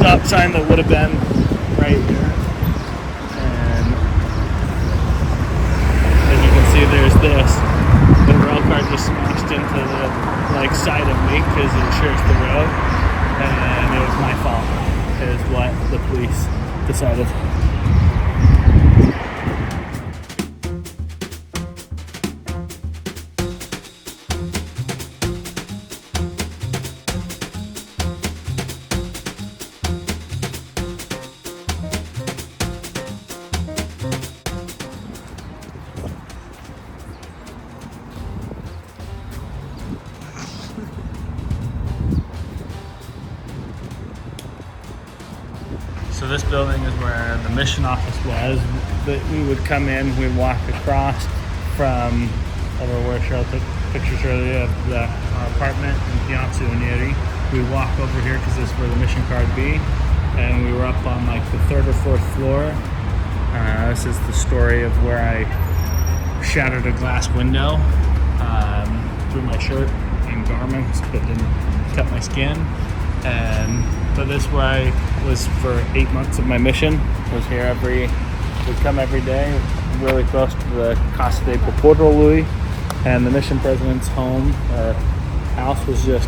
stop sign that would have been right here. And as you can see, there's this. The rail car just smashed into the side of me because it shares the road, and it was my fault, is what the police decided. So this building is where the mission office was. But we would come in, we'd walk across from over where Cheryl took pictures earlier of our apartment in Piazza Unieri. We'd walk over here because this is where the mission car would be. And we were up on the third or fourth floor. This is the story of where I shattered a glass window through my shirt and garments, but didn't cut my skin. But this is where I was for 8 months of my mission. Was here would come every day, really close to the Casa de Popolo Lui, and the mission president's home or house was just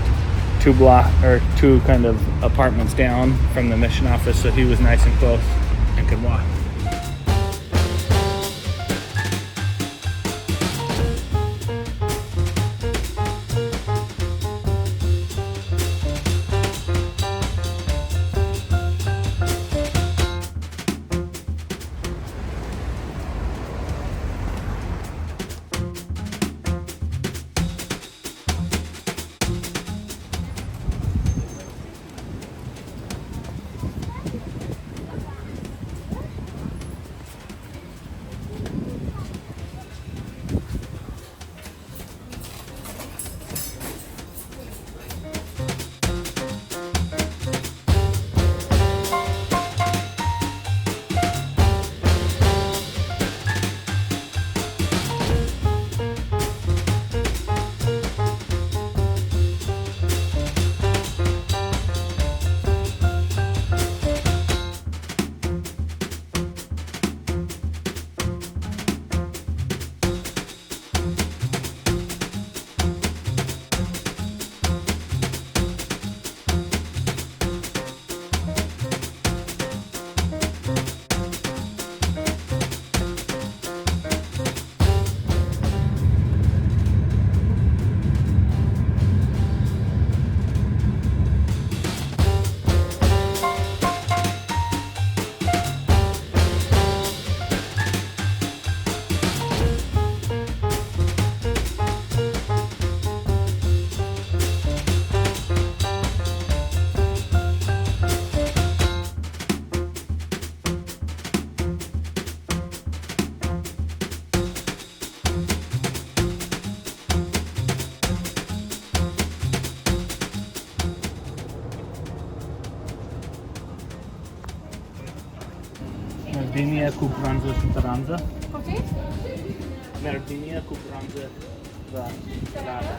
two kind of apartments down from the mission office, so he was nice and close and could walk. Merdinia cu branză și taranză. Okay. Merdinia cu branză da rada.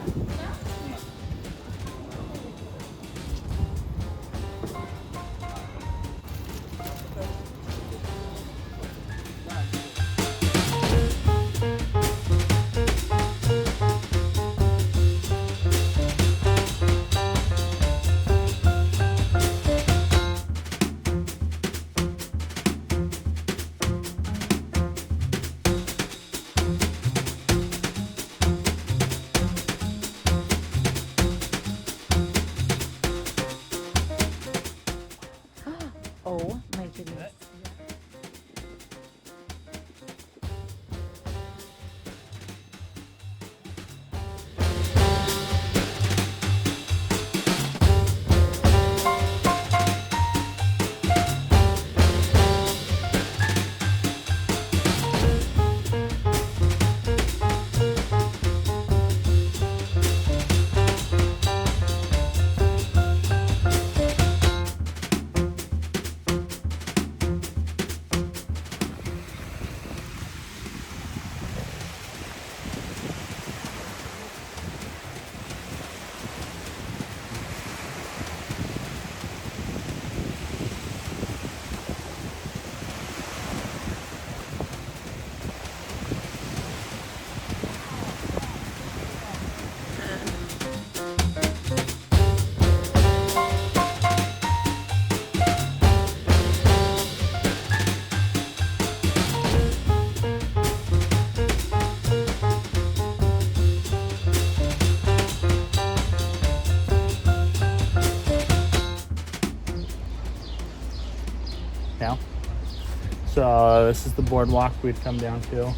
So this is the boardwalk we'd come down to,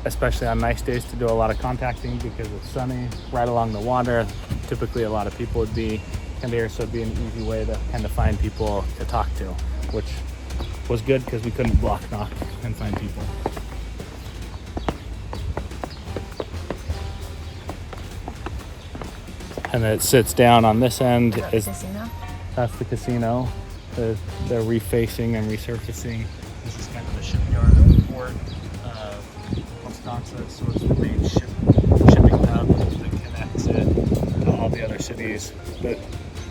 especially on nice days to do a lot of contacting because it's sunny, right along the water. Typically a lot of people would be kind of here, so it'd be an easy way to kind of find people to talk to, which was good because we couldn't block knock and find people. And it sits down on this end. That's the casino. They're refacing and resurfacing. This is kind of the shipyard of the port of Constanza, so it's the main shipping hub that connects it to all the other cities that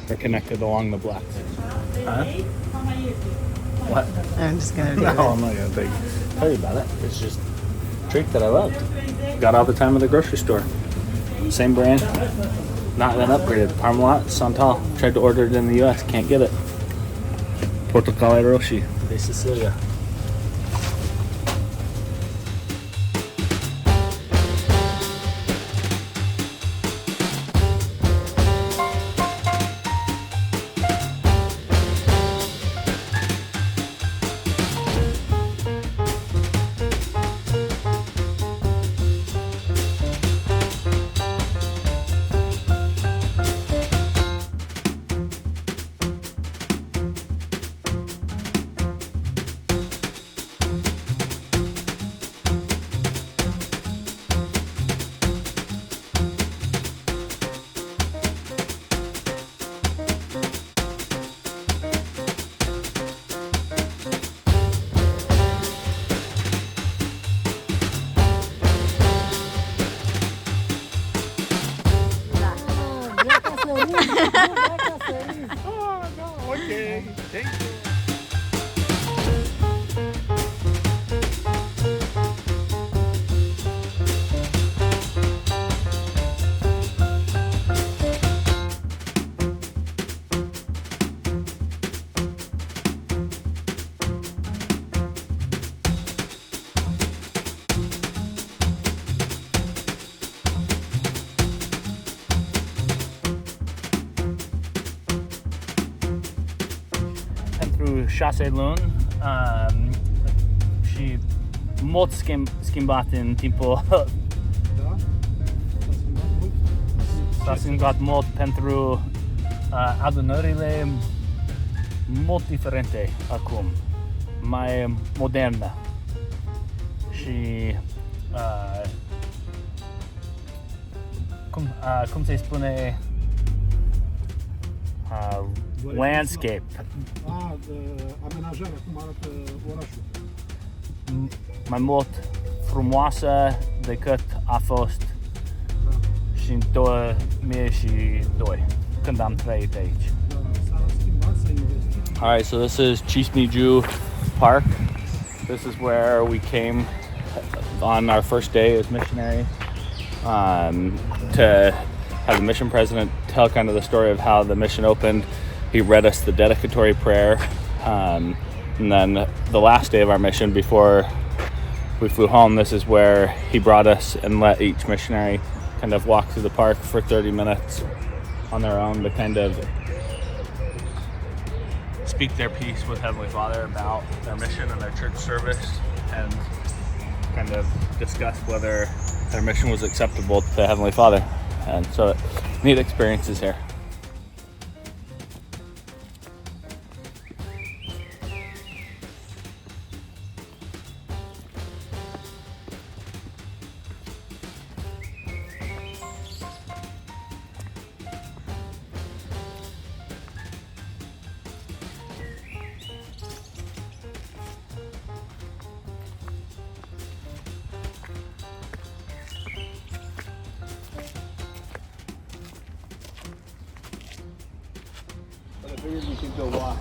are connected along the Black Sea. Huh? What? I'm just gonna do No, it. I'm not gonna tell you about it. It's just a treat that I loved. Got all the time at the grocery store. Same brand. Not that upgraded. Parmalat, Santal. Tried to order it in the US, can't get it. Portocale Roshi de Sicilia. Oh, no, okay. Thank you. Through Chassé Lune, și mult schimbat în timpul. S-a schimbat mult pentru adunările mult diferite acum, mai moderne și cum se spune landscape. Amenajarea, cum arată orașul. Mai mult frumoasă decât a fost și în 2002, când am trăit aici. S-a schimbat, s-a investit. Alright, so this is Chismiju Park. This is where we came on our first day as missionaries to have the mission president tell kind of the story of how the mission opened. He read us the dedicatory prayer, and then the last day of our mission before we flew home, this is where he brought us and let each missionary kind of walk through the park for 30 minutes on their own to kind of speak their piece with Heavenly Father about their mission and their church service, and kind of discuss whether their mission was acceptable to Heavenly Father. And so neat experiences here. But I figured we could go walk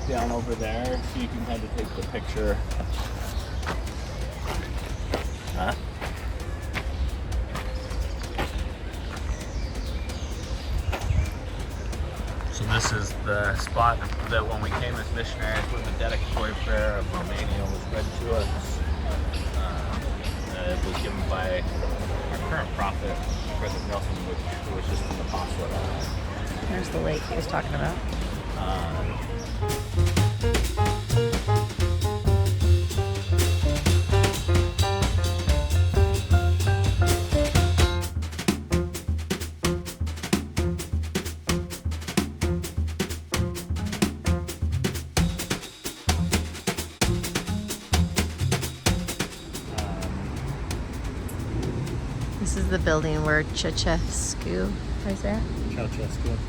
down over there so you can kind of take the picture. Huh? So this is the spot that when we came as missionaries, when the dedicatory prayer of Romania was read to us. It was given by our current prophet, President Nelson, who was just an apostle. There's the lake he was talking about. This is the building where Ceausescu, right there?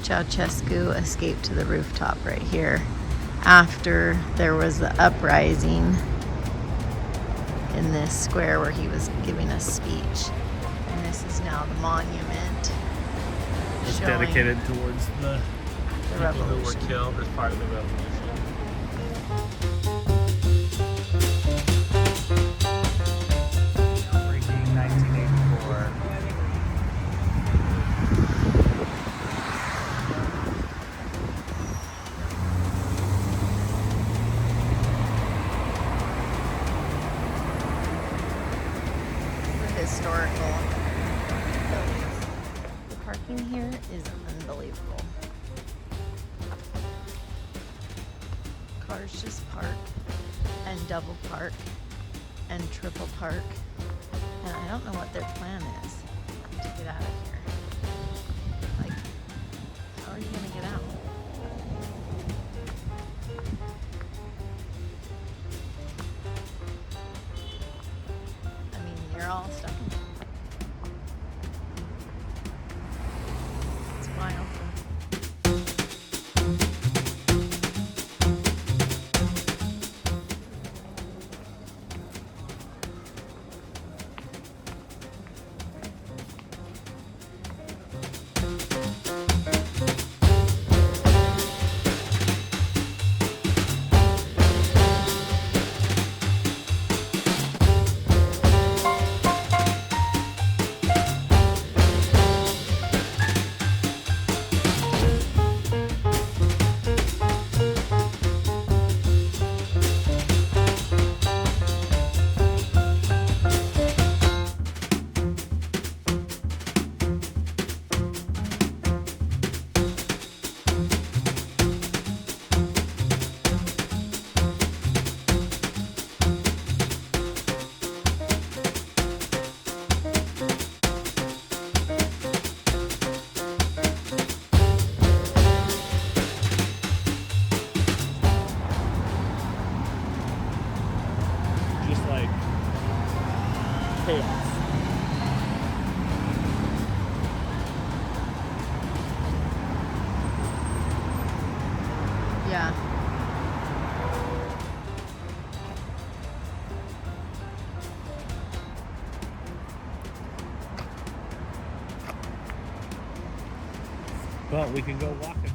Ceausescu escaped to the rooftop right here after there was the uprising in this square where he was giving a speech. And this is now the monument. It's showing dedicated towards the people who were revolution. killed as part of the revolution. Freaking 1984. Historical buildings. The parking here is unbelievable. Cars just park and double park and triple park, and I don't know what their plan is to get out of here. Like, how are you gonna get out? I mean, you're all stuck in it. It's wild. Just like chaos. Yeah. Well, we can go walking.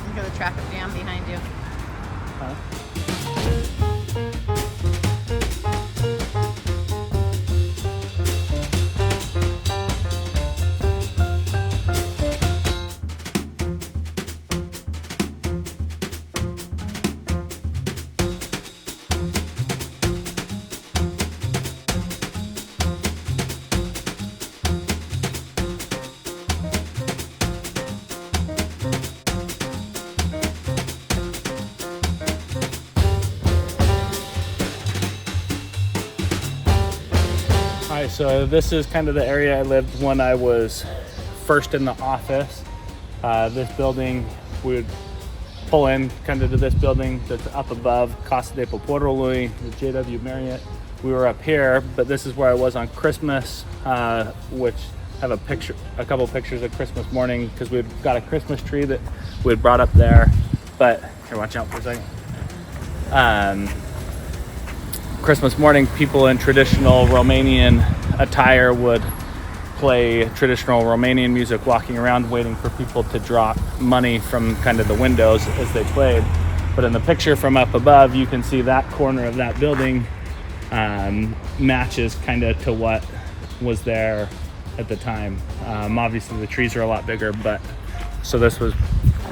Look at the traffic jam behind you. Huh? Alright, so this is kind of the area I lived when I was first in the office. This building, we would pull in kind of to this building that's up above, Casa de Poporului, the JW Marriott. We were up here, but this is where I was on Christmas, which have a couple pictures of Christmas morning, because we've got a Christmas tree that we had brought up there. But here, watch out for a second. Christmas morning, people in traditional Romanian attire would play traditional Romanian music, walking around waiting for people to drop money from kind of the windows as they played. But in the picture from up above, you can see that corner of that building matches kind of to what was there at the time. Obviously the trees are a lot bigger, but so this was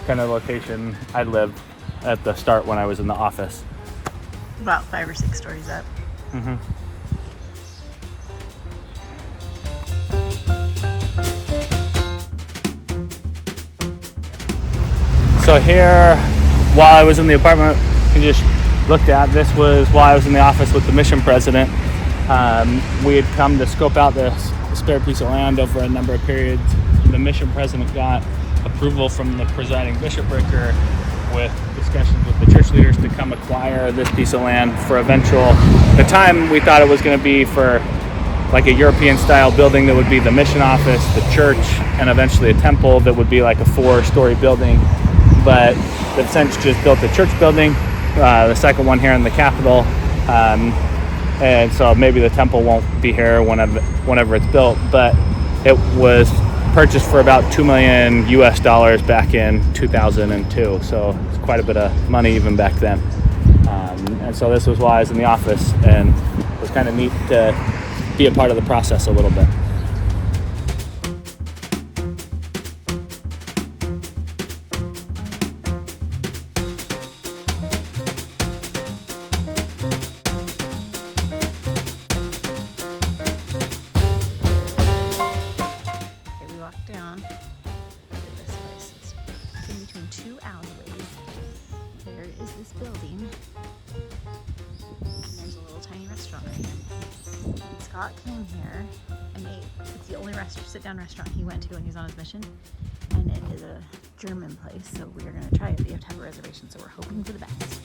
kind of the location I lived at the start when I was in the office. About 5 or 6 stories up. Mm-hmm. So here while I was in the apartment, you just looked at, this was while I was in the office with the mission president. We had come to scope out this spare piece of land over a number of periods. The mission president got approval from the presiding bishopric with discussions with the church leaders to come acquire this piece of land for eventual, the time we thought it was going to be for like a European style building that would be the mission office, the church, and eventually a temple that would be like a 4-story building. But they've since just built the church building, the second one here in the capital. And so maybe the temple won't be here whenever it's built, but it was purchased for about $2 million US back in 2002. So it's quite a bit of money even back then. And so this was why I was in the office, and it was kind of neat to be a part of the process a little bit. Down. This place is in between 2 alleyways. There is this building, and there's a little tiny restaurant right here. Scott came here and ate. It's the only sit-down restaurant he went to when he was on his mission, and it is a German place, so we are going to try it. But you have to have a reservation, so we're hoping for the best.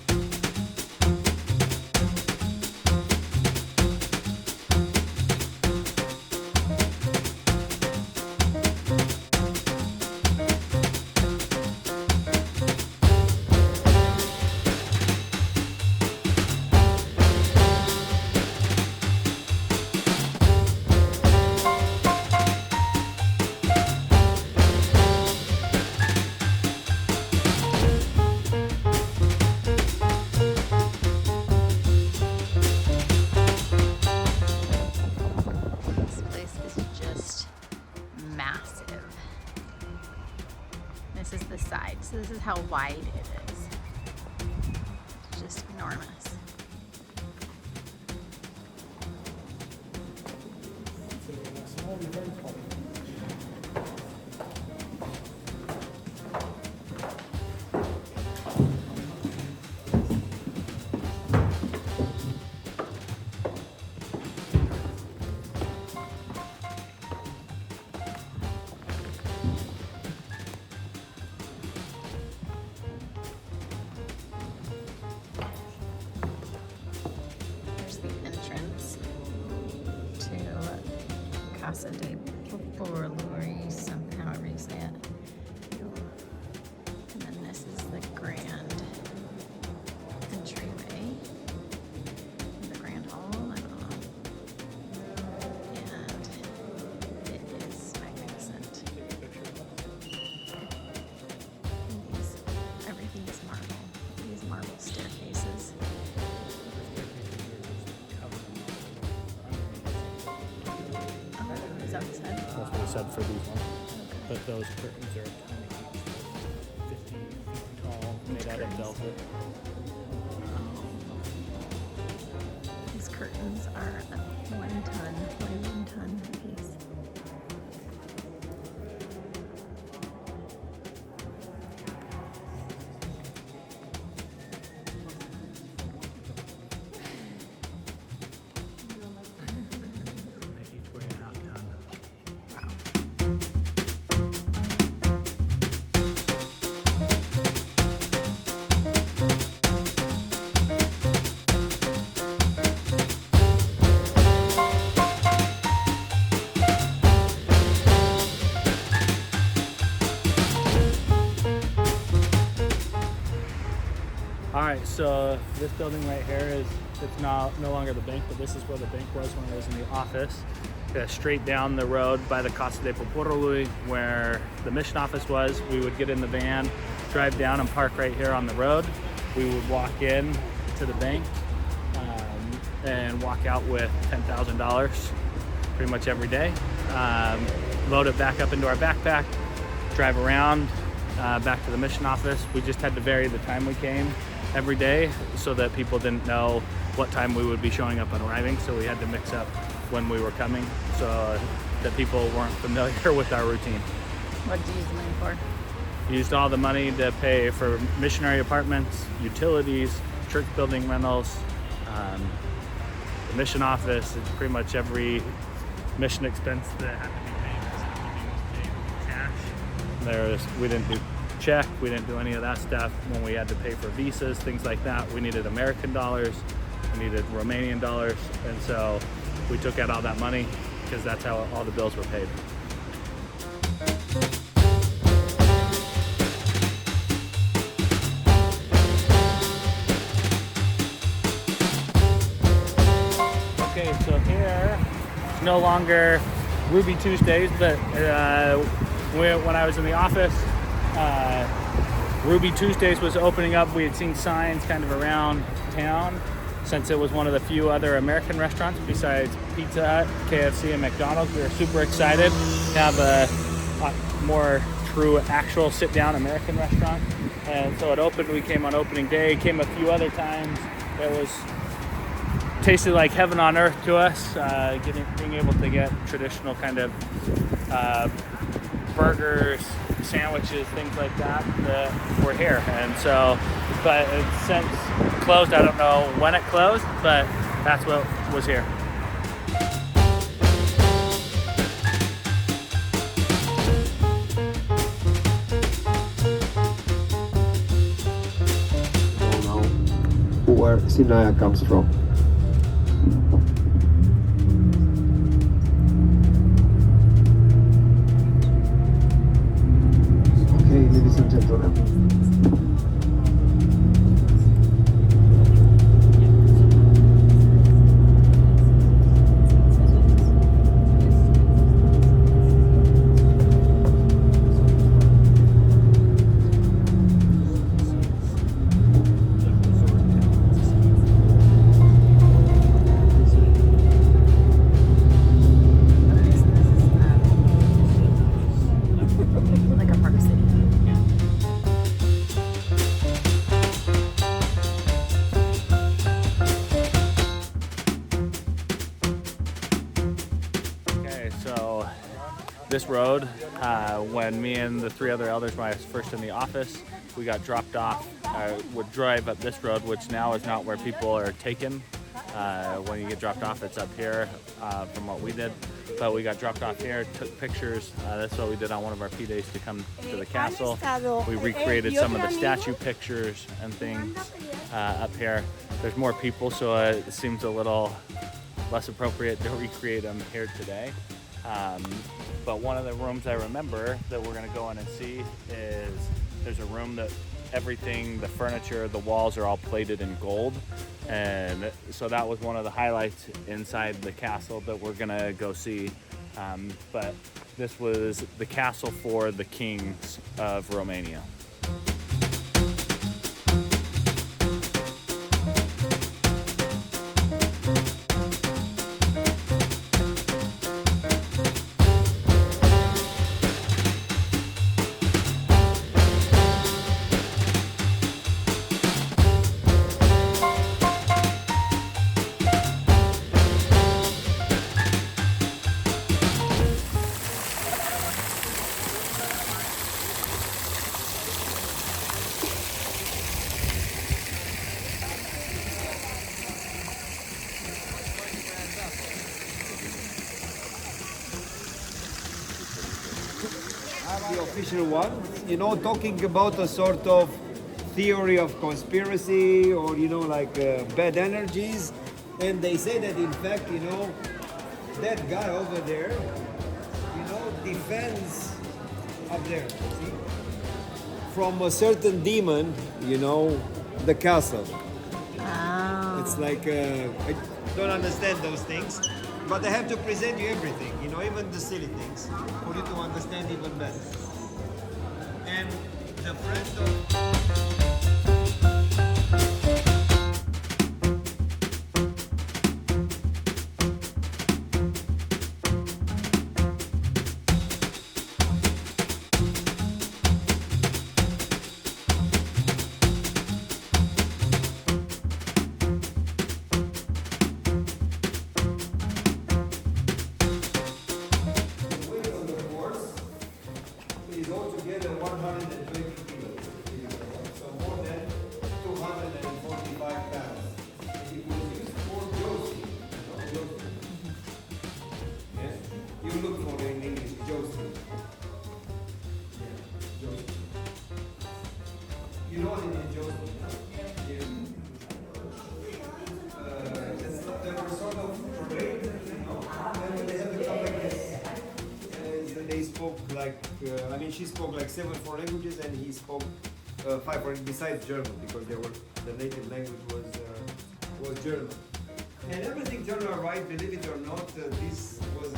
This is the side, so this is how wide it is. It's just enormous. Casa de Popolari, however you say it. And then this is the grand entryway. The grand hall, I don't know. And it is magnificent. Everything is marble. These marble staircases. That's what it said for these ones. Okay. But those curtains are 50 feet tall, made out of velvet. These curtains are 1 ton by 1 ton apiece. Alright, so this building right here it's no longer the bank, but this is where the bank was when I was in the office. Straight down the road by the Casa de Popolari, where the mission office was. We would get in the van, drive down and park right here on the road. We would walk in to the bank and walk out with $10,000 pretty much every day. Load it back up into our backpack, drive around back to the mission office. We just had to vary the time we came every day so that people didn't know what time we would be showing up and arriving, so we had to mix up when we were coming so that people weren't familiar with our routine. What do you use the money for? Used all the money to pay for missionary apartments, utilities, church building rentals, the mission office, and pretty much every mission expense that had to be paid was cash. We didn't do check, we didn't do any of that stuff. When we had to pay for visas, things like that, we needed American dollars, we needed Romanian dollars, and so we took out all that money because that's how all the bills were paid. Okay, so here it's no longer Ruby Tuesdays, but when I was in the office, Ruby Tuesdays was opening up. We had seen signs kind of around town since it was one of the few other American restaurants besides Pizza Hut, KFC, and McDonald's. We were super excited to have a more true, actual sit-down American restaurant. And so it opened. We came on opening day, came a few other times. It was tasted like heaven on earth to us, being able to get traditional kind of burgers, sandwiches, things like that were here. And so, but it's since closed. I don't know when it closed, but that's what was here. I don't know where Sinaya comes from. Okay, ladies and gentlemen. Like a park city. Okay, so this road, when me and the three other elders, when I was first in the office, we got dropped off, would drive up this road, which now is not where people are taken. When you get dropped off, it's up here from what we did. But we got dropped off here, took pictures. That's what we did on one of our P-days to come to the castle. We recreated some of the statue pictures and things up here. There's more people, so it seems a little less appropriate to recreate them here today. But one of the rooms I remember that we're gonna go in and see is there's a room that everything, the furniture, the walls are all plated in gold. And so that was one of the highlights inside the castle that we're gonna go see. But this was the castle for the kings of Romania. The official one, you know, talking about a sort of theory of conspiracy or, you know, like bad energies. And they say that, in fact, you know, that guy over there, you know, defends up there, see, from a certain demon, you know, the castle. Oh. It's like, I don't understand those things, but I have to present you everything, you know, even the silly things, for you to understand even better. And the friend of... is altogether 120 kilos. So more than 245 pounds. And it was used for jousting. Yes? You look for it in English, jousting. You know what it is, jousting? They were sort of parade, and they had to come like this. And they spoke like, she spoke like 7 foreign languages, and he spoke 5 foreign, besides German, because the native language was German. And everything turned out right, believe it or not. This was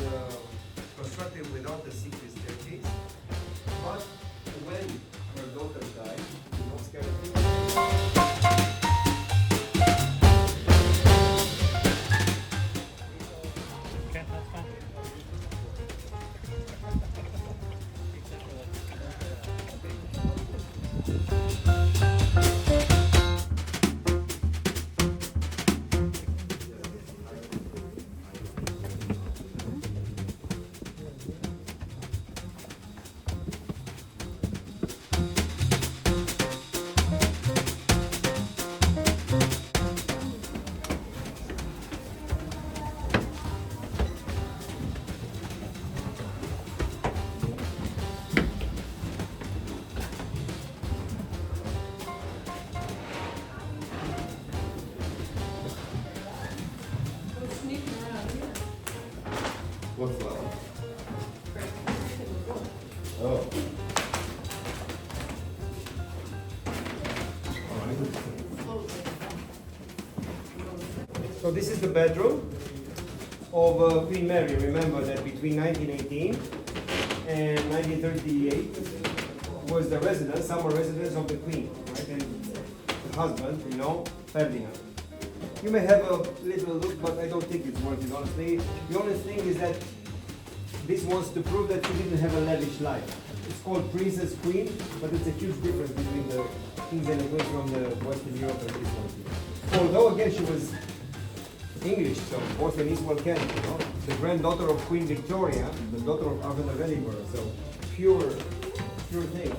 constructed without the secret staircase. But when her daughter died, she was scared of it. Okay, that's fine. What's that? Oh. So this is the bedroom of Queen Mary. Remember that between 1918 and 1938 was the residence, summer residence of the Queen, right? And the husband, Ferdinand. You may have a little look, but I don't think it's worth it, honestly. The only thing is that this wants to prove that she didn't have a lavish life. It's called Princess Queen, but it's a huge difference between the kings and the queens from the Western Europe and this one. Although, again, she was English, so both and equal can, The granddaughter of Queen Victoria, the daughter of Arthur of Edinburgh, so pure thing,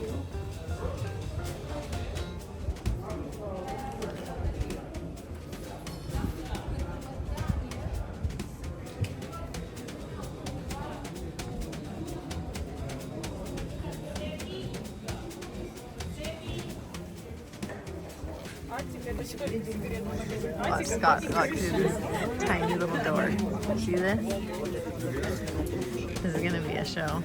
Watch Scott walk through this tiny little door. See this? This is gonna be a show.